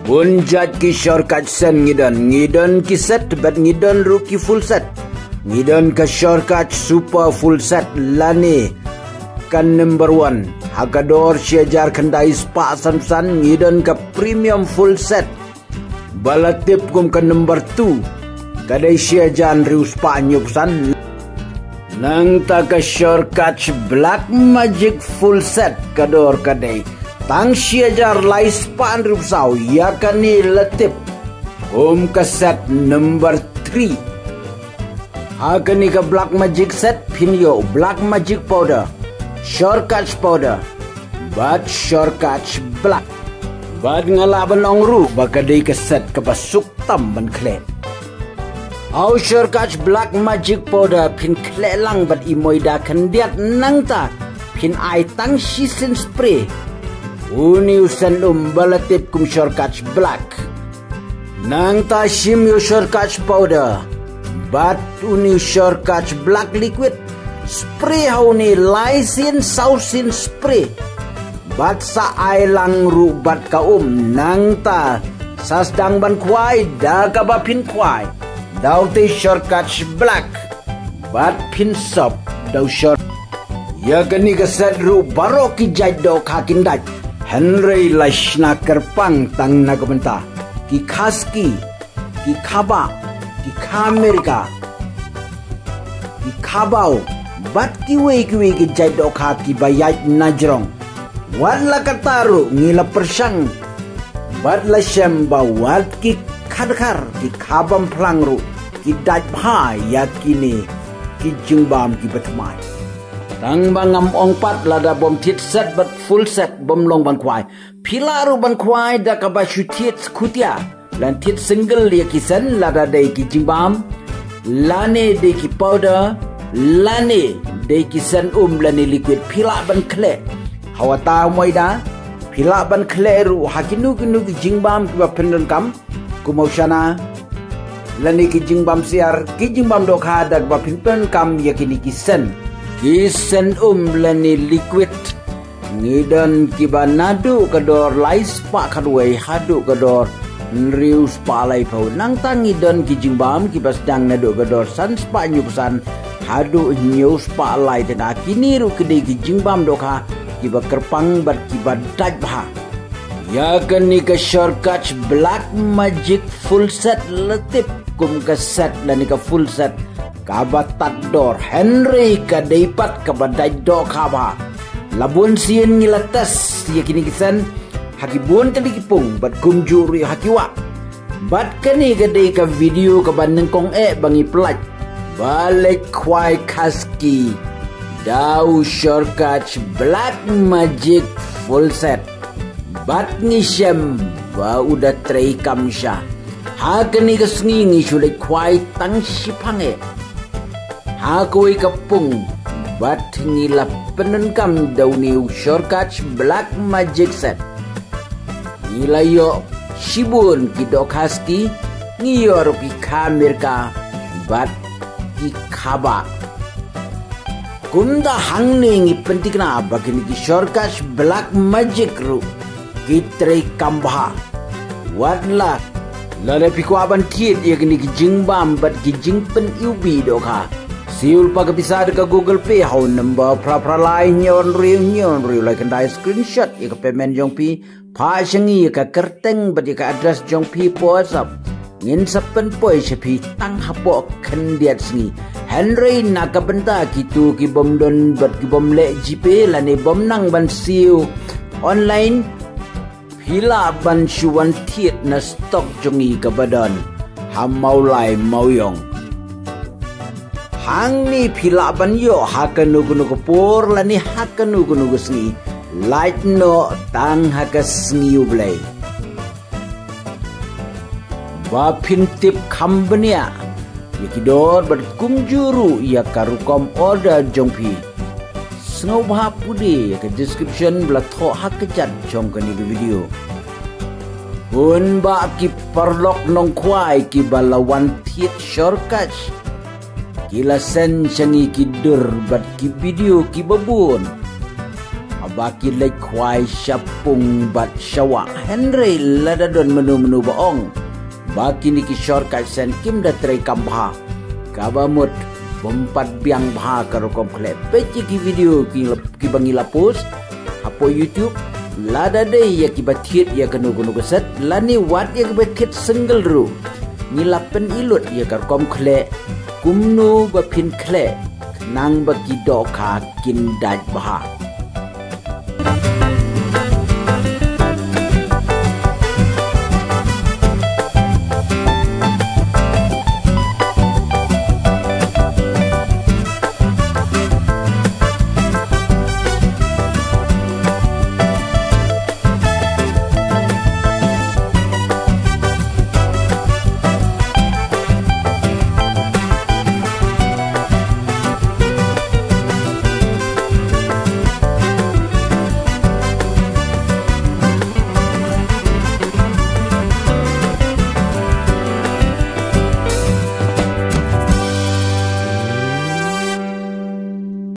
Bunjat ki shortcut sen ngidon ki set bat ngidon ru ki full set. Ngidon ka shortcut super full set lani kan number 1. Hakador syajar kendai spa san ngidon ka premium full set. Balatip kum ka number 2. Kadai syajan riu spa nyupsan. Nang ta ka shortcut black magic full set kador kadai. Tang syajar lai span rupsau ya kani letip ka set number 3. Hakani ka black magic set pinyo black magic powder shortcut powder bat shortcut black bat ngalaban ongru bakadai ka set ka basuk tam ban kle au shortcut black magic powder pin kle lang bat imoida kandiat nangta pin ai tang shisin spray Uniusan balatip kum shortcut black. Nang ta shim yo shortcut powder. Bat uniu shortcut black liquid. Spray hauni laisin sausin spray. Bat sa ai lang ru bat ka nang ta sasdang ban kwai da ka ba pin kwai. Dau te shortcut black. Bat pin sop dau short. Ya gani ka set ru baro ki jai do kakin dai. Henry Lashna kerpang tang nagabenta ki khaski ki khaba ki khamerika ki khabau bat ki we ki jaido kha ki bayaj najrong wala kataru ngila persang bat la shamba wat ki khadkhar ki khabam plangru ki daj bha yakini ki jingbam ki batmai Tang bangam ongpat lada bom tit set but full set bom long ban kwai. Pilaru ban kwai da kabashu tit kutia. Lan tit single dia kisan lada day ki jingbam. Lane day ki powder. Lane day kisan lane liquid pila ban kle. Hawata moida. Pila ban kle ru hakinu ki jingbam ki ba pendon kam. Kumaushana. Lane ki jingbam siar ki jingbam dokha da ba pendon kam yakini kisan. Kisen lani liquid ngidon kiba nadu kador lais pa kadway hadu kador nriu spa lai pau nang tangidon kijingbam kiba sedang nadu kador san spa nyupsan hadu nyu spa lai tena kiniru kede kijingbam doka kiba kerpang bat kiba dajbha ya kani ka shortcut black magic full set letip kum ka set lani ka full set kabatat dor Henry kadaipat kabadai do kaba labun sien ngilatas yakini kisan hakibun talikipung bat kumjuri hakiwa bat kani gadai ka video kabandeng kong bangi pelat balik kwai kaski dau shortcut black magic full set bat ngisem ba udah tray kamsha hakani kasngi ngisule kwai tang sipange Hakui kapung bat ngilap penenkam dauniu shortcut black magic set nilayo shibun kidok haski ngiyor ki kamerka bat ki khaba kunda hangning pentikna bagini ki shortcut black magic ru kitre kambha wadla lale pikwaban kit yakni ki jingbam bat ki jingpen ubi dokha Siul pa bisa ka Google Pay hau number pra lai nyon riu lai kendai screenshot ya ka payment jong pi pa shangi ka kerteng bat ka address jong pi WhatsApp ngin sapen poi sepi tang hapo kendiat sngi Henry nak benta kitu ki bom don bat ki bom le GP lani bom nang ban siu online hila ban shuan tiet na stok jongi ka badan hamau lai mauyong Hang ni pila ban yo hakanugu por lani hakanugu sngi light no tang hakas sngi ublay ba pintip kambania yakidor bat kumjuru ya karukom order jongpi sngo bha pudi ya ke description bla tho hakajat jong kani video un ba ki perlok nong kwai ki balawan tit shortcut Kila sen changi ki dur bat ki video ki babun baki lek kwai syapung bat syawa Henry ladadon menu-menu boong baki niki shortcut sen kim da tray kambha kabamut bompat biang bha karokom khle peci ki video ki bangila post apo YouTube lada de ya ki bathit ya kanu keset lani wat ya bathit single ru ngilapen ilut ya karokom khle kumnu bapin khle nang bagi doka kin daj bha